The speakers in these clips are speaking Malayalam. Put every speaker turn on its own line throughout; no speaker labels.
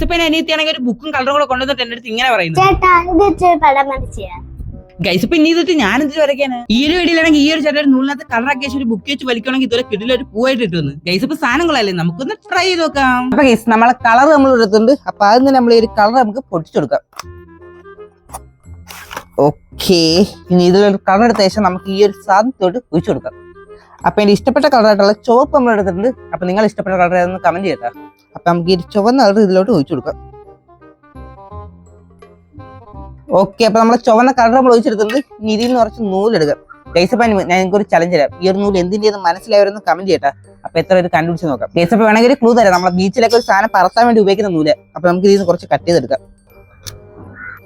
ഗൈസപ്പൻ അനിയത്തിയാണെങ്കിൽ ഒരു ബുക്കും കളറും കൂടെ കൊണ്ടുവന്നിട്ട് എന്റെ അടുത്ത് ഇങ്ങനെ പറയുന്നു, ഗൈസപ്പ് ഇനി ഇതിട്ട് ഞാൻ എന്തിനു വരയ്ക്കാന്? ഈ ഒരു വീഡിയോയിലാണെങ്കിൽ ഈ ഒരു ചേട്ടൻ നൂലിനകത്ത് കളറാക്കി ഒരു ബുക്ക് വെച്ച് വലിക്കണമെങ്കിൽ ഇതുവരെ കിടിലൊരു പൂവായിട്ട് ഇട്ടുവന്ന്. ഗൈസപ്പ് സാധനങ്ങളല്ലേ, നമുക്കൊന്ന് ട്രൈ ചെയ്ത് നോക്കാം. അപ്പൊ ഗൈസ് നമ്മളെ കളർ നമ്മൾ എടുത്തിട്ടുണ്ട്. അപ്പൊ അതിന് നമ്മൾ ഈ ഒരു കളർ നമുക്ക് പൊട്ടിച്ചു കൊടുക്കാം. ഓക്കെ, ഇനി ഇതിലൊരു കളർ എടുത്ത ശേഷം നമുക്ക് ഈ ഒരു സാധനത്തോട്ട് ഒഴിച്ചു കൊടുക്കാം. അപ്പൊ എന്റെ ഇഷ്ടപ്പെട്ട കളറായിട്ടുള്ള ചുവപ്പ് നമ്മൾ എടുത്തിട്ടുണ്ട്. അപ്പൊ നിങ്ങൾ ഇഷ്ടപ്പെട്ട കളർ ഏതെന്ന് കമന്റ് ചെയ്യട്ടെ. അപ്പൊ നമുക്ക് ഈ ചുവന്ന കളർ ഇതിലോട്ട് ഒഴിച്ചു കൊടുക്കാം. ഓക്കെ, അപ്പൊ നമ്മളെ ചുവന്ന കളർ നമ്മൾ ഒഴിച്ചെടുത്തിട്ടുണ്ട്. ഇനി ഇതിൽ നിന്ന് കുറച്ച് നൂലെടുക്കാം. ഗൈസപ്പൻ ഞാൻ നിങ്ങൾക്ക് ഒരു ചലഞ്ച് തരാം. ഈ ഒരു നൂല് എന്തിന്റെയെന്ന് മനസ്സിലായവരെന്ന് കമന്റ് ചെയ്യട്ടെ. അപ്പൊ എത്ര ഒരു കണ്ടുപിടിച്ച് നോക്കാം. ഗൈസപ്പ വേണമെങ്കിൽ ഒരു ക്ലൂ തരാം. നമ്മളെ ബീച്ചിലൊക്കെ ഒരു സാധനം പറത്താൻ വേണ്ടി ഉപയോഗിക്കുന്ന നൂല്. അപ്പൊ നമുക്ക് ഇതിൽ നിന്ന് കുറച്ച് കട്ട് ചെയ്തെടുക്കാം.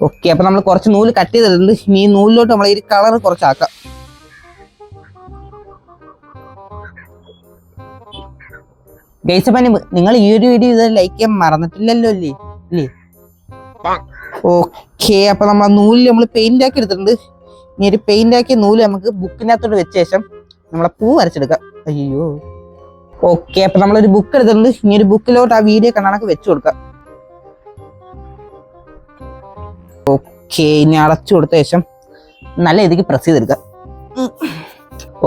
ഓക്കെ, അപ്പൊ നമ്മൾ കുറച്ച് നൂല് കട്ട് ചെയ്തിട്ടുണ്ട്. ഇനി ഈ നൂലിലോട്ട് നമ്മൾ ഈ കളർ കുറച്ചാക്കാം. ഗൈസപ്പൻ നിങ്ങൾ ഈ ഒരു വീഡിയോ ഇത് ലൈക്ക് ചെയ്യാൻ മറന്നിട്ടില്ലല്ലോ അല്ലേ? ഓക്കെ, അപ്പൊ നമ്മൾ ആ നൂലിൽ നമ്മൾ പെയിന്റ് ആക്കി എടുത്തിട്ടുണ്ട്. ഇനി ഒരു പെയിന്റ് ആക്കിയ നൂല് നമുക്ക് ബുക്കിനകത്തോട്ട് വെച്ച ശേഷം നമ്മളെ പൂ വരച്ചെടുക്കാം. അയ്യോ, ഓക്കെ, അപ്പൊ നമ്മളൊരു ബുക്ക് എടുത്തിട്ടുണ്ട്. ഇനി ഒരു ബുക്കിലോട്ട് ആ വീഡിയോ കണക്ക് വെച്ചു കൊടുക്കാം. ഓക്കെ, ഇനി അടച്ചു കൊടുത്ത ശേഷം നല്ല രീതിക്ക് പ്രസ് ചെയ്തെടുക്കാം.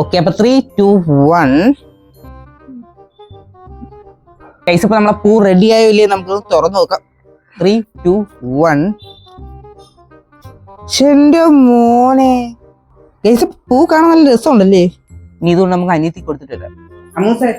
ഓക്കെ, അപ്പൊ 3, 2, 1. ഗൈസപ്പ നമ്മളെ പൂ റെഡി ആയോ ഇല്ലേ നമുക്ക് തുറന്നു നോക്കാം. 3, 2, 1. എന്റെ മോനെ, ഗൈസ് പൂ കാണാൻ നല്ല രസമുണ്ടല്ലേ? ഇനി ഇതുകൊണ്ട് നമുക്ക് അനിയത്തി കൊടുത്തിട്ടില്ല. അമ്മൂസേ,